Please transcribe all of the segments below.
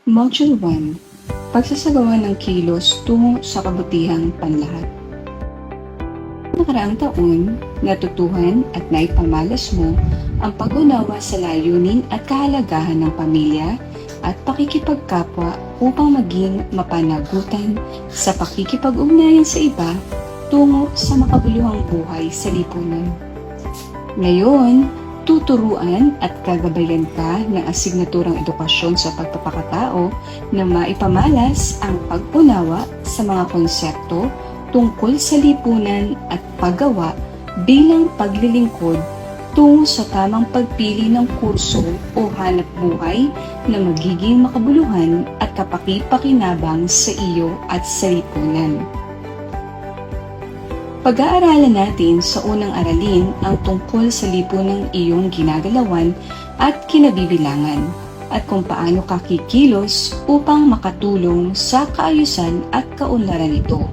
Module 1. Pagsasagawa ng kilos tungo sa kabutihang panlahat. Nakaraang taon, natutuhan at naipamalas mo ang pag-unawa sa layunin at kahalagahan ng pamilya at pakikipagkapwa upang maging mapanagutan sa pakikipag-ugnayan sa iba tungo sa makabuluhang buhay sa lipunan. Ngayon, tuturuan at gagabayan ka ng asignaturang edukasyon sa pagpapakatao na maipamalas ang pag-unawa sa mga konsepto tungkol sa lipunan at paggawa bilang paglilingkod tungo sa tamang pagpili ng kurso o hanap buhay na magiging makabuluhan at kapaki-pakinabang sa iyo at sa lipunan. Pag-aaralan natin sa unang aralin ang tungkol sa lipunang iyong ginagalawan at kinabibilangan at kung paano ka kikilos upang makatulong sa kaayusan at kaunlaran nito.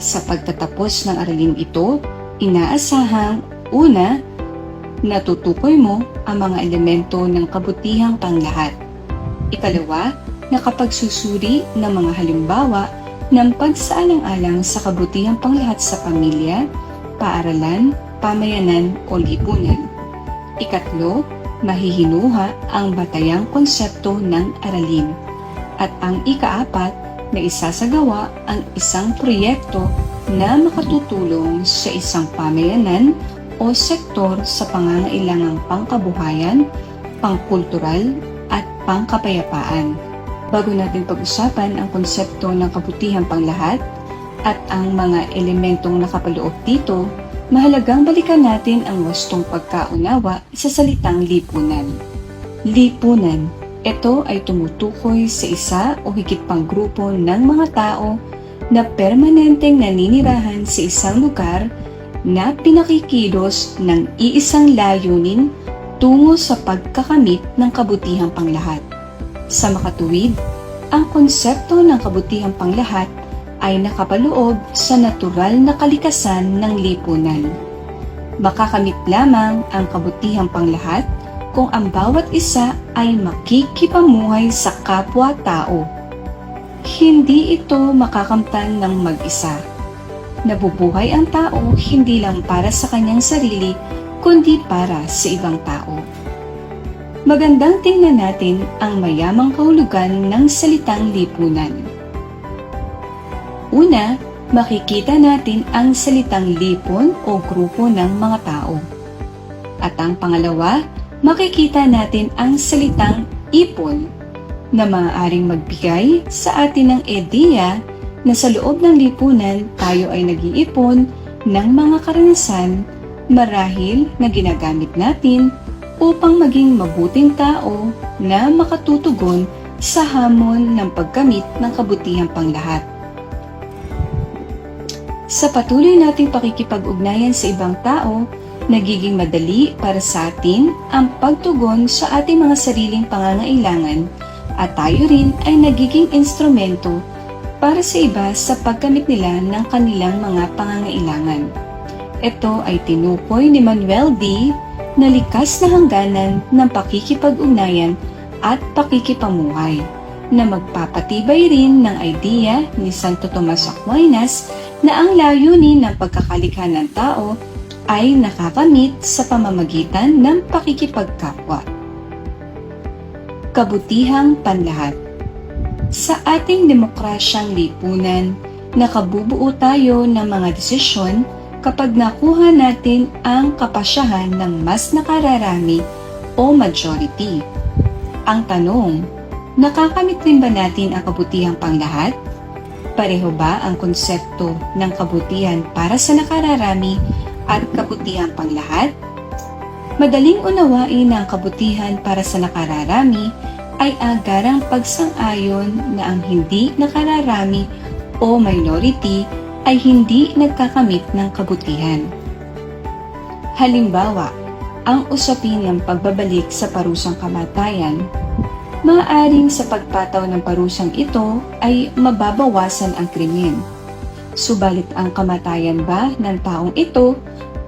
Sa pagtatapos ng aralin ito, inaasahang una, natutukoy mo ang mga elemento ng kabutihang panglahat. Ikalawa, nakapagsusuri ng mga halimbawa ng pagsaalang-alang sa kabutihang panglahat sa pamilya, paaralan, pamayanan o lipunan. Ikatlo, mahihinuha ang batayang konsepto ng aralin. At ang ikaapat, na isasagawa ang isang proyekto na makatutulong sa isang pamayanan o sektor sa pangangailangang pangkabuhayan, pangkultural at pangkapayapaan. Bago natin pag-usapan ang konsepto ng kabutihang panglahat at ang mga elementong nakapaloob dito, mahalagang balikan natin ang wastong pagkaunawa sa salitang lipunan. Lipunan, ito ay tumutukoy sa isa o higit pang grupo ng mga tao na permanenteng naninirahan sa isang lugar na pinakikilos ng iisang layunin tungo sa pagkakamit ng kabutihang panglahat. Sa makatuwid, ang konsepto ng kabutihang panglahat ay nakapaloob sa natural na kalikasan ng lipunan. Makakamit lamang ang kabutihang panglahat kung ang bawat isa ay makikipamuhay sa kapwa-tao. Hindi ito makakamtan ng mag-isa. Nabubuhay ang tao hindi lang para sa kanyang sarili, kundi para sa ibang tao. Magandang tingnan natin ang mayamang kahulugan ng salitang lipunan. Una, makikita natin ang salitang lipon o grupo ng mga tao. At ang pangalawa, makikita natin ang salitang ipon na maaaring magbigay sa atin ng ideya na sa loob ng lipunan tayo ay nag-iipon ng mga karanasan marahil na ginagamit natin upang maging mabuting tao na makatutugon sa hamon ng pagkamit ng kabutihang panglahat. Sa patuloy nating pakikipag-ugnayan sa ibang tao, nagiging madali para sa atin ang pagtugon sa ating mga sariling pangangailangan at tayo rin ay nagiging instrumento para sa iba sa pagkamit nila ng kanilang mga pangangailangan. Ito ay tinukoy ni Manuel D. na likas na hangganan ng pakikipag-ugnayan at pakikipamuhay na magpapatibay rin ng idea ni Santo Tomas Aquinas na ang layunin ng pagkakalikha ng tao ay nakakamit sa pamamagitan ng pakikipagkapwa. Kabutihang panlahat. Sa ating demokrasyang lipunan, nakabubuo tayo ng mga desisyon kapag nakuha natin ang kapasyahan ng mas nakararami o majority. Ang tanong, nakakamit rin ba natin ang kabutihang panglahat? Pareho ba ang konsepto ng kabutihan para sa nakararami at kabutihang panglahat? Madaling unawain na ang kabutihan para sa nakararami ay agarang pagsang-ayon na ang hindi nakararami o minority ay hindi nagkakamit ng kabutihan. Halimbawa, ang usapin ng pagbabalik sa parusang kamatayan, maaaring sa pagpataw ng parusang ito ay mababawasan ang krimen. Subalit ang kamatayan ba ng taong ito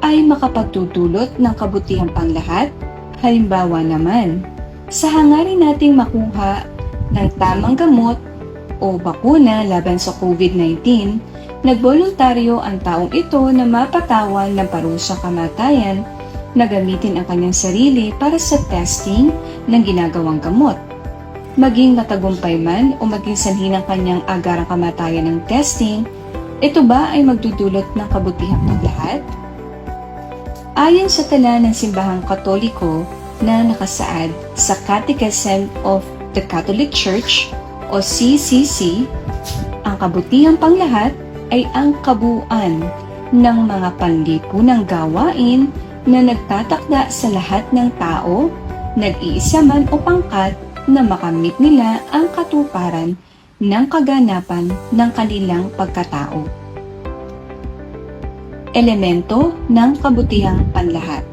ay makapagtutulot ng kabutihang panglahat? Halimbawa naman, sa hangarin nating makuha ng tamang gamot o bakuna laban sa COVID-19, nagboluntaryo ang taong ito na mapatawan ng parusang kamatayan na gamitin ang kanyang sarili para sa testing ng ginagawang gamot. Maging matagumpay man o maging sanhi ng kanyang agarang kamatayan ng testing, ito ba ay magdudulot ng kabutihang paglahat? Ayon sa tala ng Simbahang Katoliko na nakasaad sa Catechism of the Catholic Church o CCC, ang kabutihang panglahat ay ang kabuuan ng mga panlipunang gawain na nagtatakda sa lahat ng tao, nag-iisa man o pangkat na makamit nila ang katuparan ng kaganapan ng kanilang pagkatao. Elemento ng kabutihang panlahat.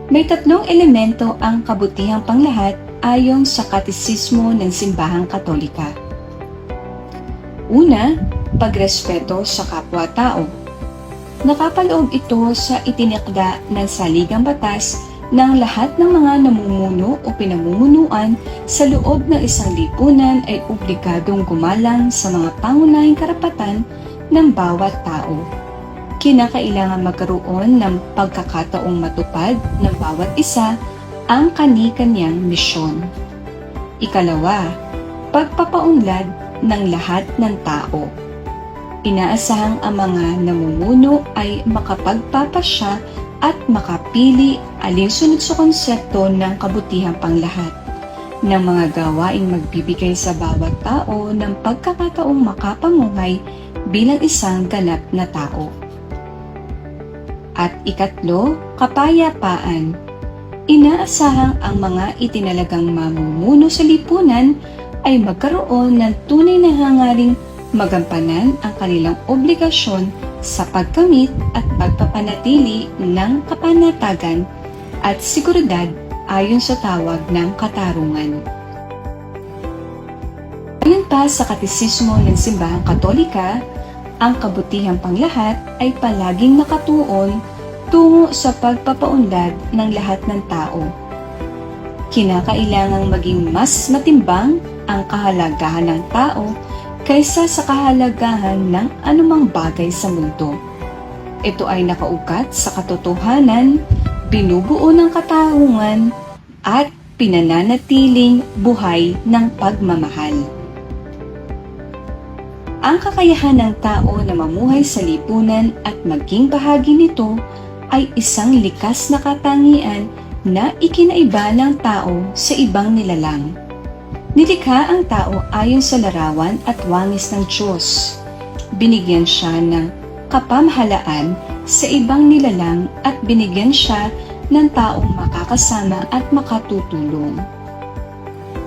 May 3 elemento ang kabutihang panglahat ayon sa Katesismo ng Simbahang Katolika. Una, pagrespeto sa kapwa-tao. Nakapaloob ito sa itinakda ng saligang batas ng lahat ng mga namumuno o pinamumunuan sa loob ng isang lipunan ay obligadong gumalang sa mga pangunahing karapatan ng bawat tao. Kinakailangan magkaroon ng pagkakataong matupad ng bawat isa ang kani-kanyang misyon. Ikalawa, pagpapaunlad ng lahat ng tao. Inaasahang ang mga namumuno ay makapagpapasya at makapili alinsunod sa konsepto ng kabutihang panglahat ng mga gawaing magbibigay sa bawat tao ng pagkakataong makapamuhay bilang isang ganap na tao. At ikatlo, kapayapaan. Inaasahang ang mga itinalagang mamumuno sa lipunan ay magkaroon ng tunay na hangaring magampanan ang kanilang obligasyon sa pagkamit at pagpapanatili ng kapanatagan at seguridad ayon sa tawag ng katarungan. Ayon pa sa Katesismo ng Simbahang Katolika, ang kabutihang panglahat ay palaging nakatuon tungo sa pagpapaunlad ng lahat ng tao. Kinakailangang maging mas matimbang ang kahalagahan ng tao kaysa sa kahalagahan ng anumang bagay sa mundo. Ito ay nakaukat sa katotohanan, binubuo ng katarungan, at pinananatiling buhay ng pagmamahal. Ang kakayahan ng tao na mamuhay sa lipunan at maging bahagi nito ay isang likas na katangian na ikinaiba ng tao sa ibang nilalang. Nilikha ang tao ayon sa larawan at wangis ng Diyos. Binigyan siya ng kapamahalaan sa ibang nilalang at binigyan siya ng taong makakasama at makatutulong.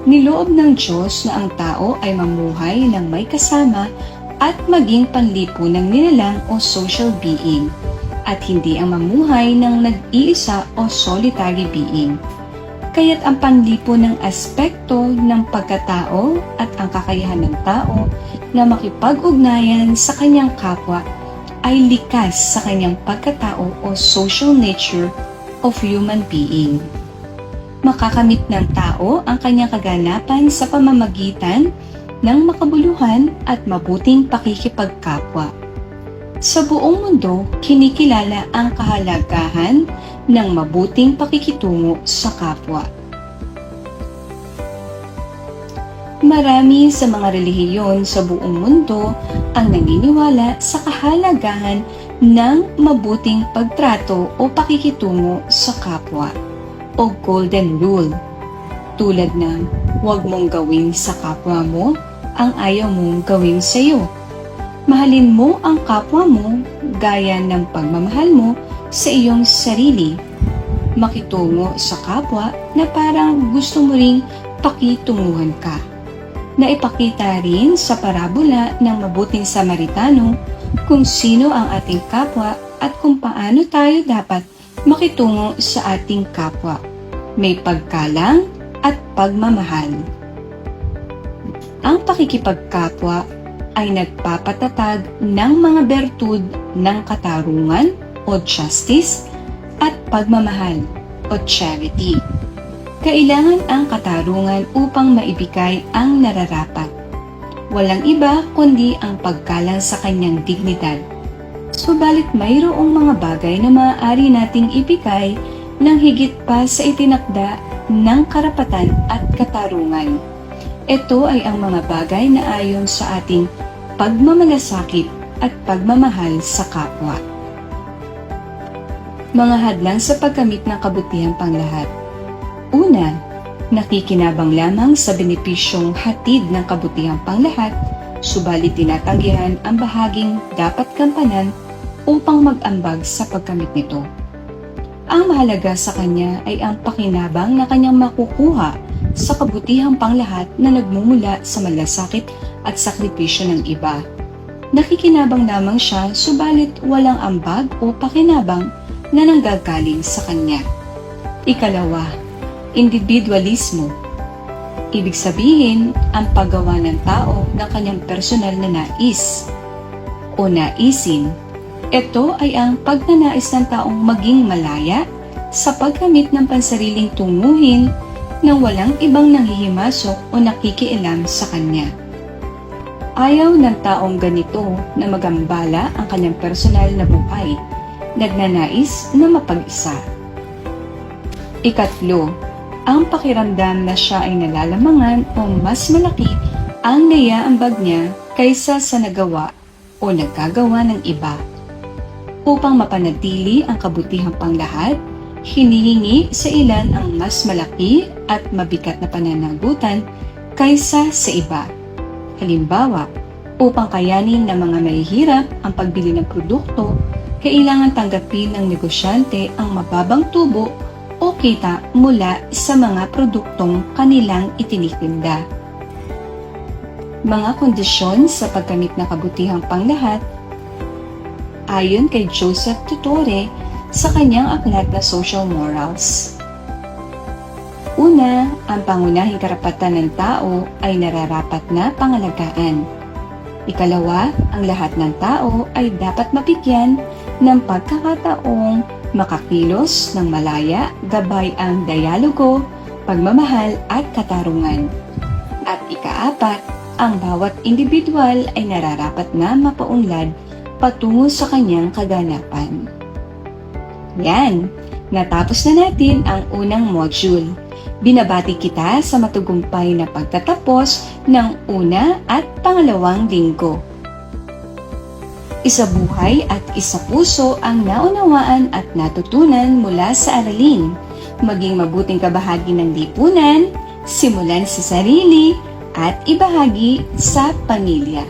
Niloob ng Diyos na ang tao ay mamuhay ng may kasama at maging panlipunang nilalang o social being, at hindi ang mamuhay ng nag-iisa o solitary being. Kaya't ang panlipunang aspekto ng pagkatao at ang kakayahan ng tao na makipag-ugnayan sa kanyang kapwa ay likas sa kanyang pagkatao o social nature of human being. Makakamit ng tao ang kanyang kaganapan sa pamamagitan ng makabuluhan at mabuting pakikipagkapwa. Sa buong mundo, kinikilala ang kahalagahan ng mabuting pakikitungo sa kapwa. Marami sa mga relihiyon sa buong mundo ang naniniwala sa kahalagahan ng mabuting pagtrato o pakikitungo sa kapwa, o Golden Rule, tulad ng huwag mong gawin sa kapwa mo ang ayaw mong gawin sa iyo. Mahalin mo ang kapwa mo gaya ng pagmamahal mo sa iyong sarili. Makitungo sa kapwa na parang gusto mo ring pakitunguhan ka. Naipakita rin sa parabola ng mabuting Samaritano kung sino ang ating kapwa at kung paano tayo dapat makitungo sa ating kapwa. May paggalang at pagmamahal. Ang pakikipagkapwa ay nagpapatatag ng mga bertud ng katarungan o justice at pagmamahal o charity. kailangan ang katarungan upang maibigay ang nararapat. Walang iba kundi ang paggalang sa kanyang dignidad. Subalit mayroong mga bagay na maaari nating ibigay ng higit pa sa itinakda ng karapatan at katarungan. Ito ay ang mga bagay na ayon sa ating pagmamalasakit at pagmamahal sa kapwa. Mga hadlang sa pagkamit ng kabutihang panglahat. Una, nakikinabang lamang sa benepisyong hatid ng kabutihang panglahat, subalit tinatanggihan ang bahaging dapat gampanan upang mag-ambag sa pagkamit nito. Ang mahalaga sa kanya ay ang pakinabang na kanyang makukuha sa kabutihang panglahat na nagmumula sa malasakit at sakripisyo ng iba. Nakikinabang lamang siya, subalit walang ambag o pakinabang na nanggagaling sa kanya. Ikalawa, individualismo. Ibig sabihin, ang paggawa ng tao ng kanyang personal na nais o naisin. Ito ay ang pagnanais ng taong maging malaya sa pagkamit ng pansariling tunguhin nang walang ibang nanghihimasok o nakikialam sa kanya. Ayaw ng taong ganito na magambala ang kanyang personal na buhay. Nagnanais na mapag-isa. Ikatlo, ang pakiramdam na siya ay nalalamangan o mas malaki ang naiaambag niya kaysa sa nagawa o nagkagawa ng iba. Upang mapanatili ang kabutihang panglahat, hinihingi sa ilan ang mas malaki at mabigat na pananagutan kaysa sa iba. Halimbawa, upang kayanin ng mga mahihirap ang pagbili ng produkto, kailangan tanggapin ng negosyante ang mababang tubo o kita mula sa mga produktong kanilang itinitinda. Mga kondisyon sa pagkamit ng kabutihang panglahat. Ayon kay Joseph Tutore sa kanyang aklat na Social Morals. Una, ang pangunahing karapatan ng tao ay nararapat na pangalagaan. Ikalawa, ang lahat ng tao ay dapat mabigyan ng pagkakataong makakilos ng malaya gabay ang dialogo, pagmamahal at katarungan. At ikaapat, ang bawat individual ay nararapat na mapaunlad patungo sa kanyang kaganapan. Yan, natapos na natin ang unang module. Binabati kita sa matagumpay na pagtatapos ng una at pangalawang linggo. Isa buhay at isa puso ang naunawaan at natutunan mula sa aralin. Maging mabuting kabahagi ng lipunan, simulan sa sarili at ibahagi sa pamilya.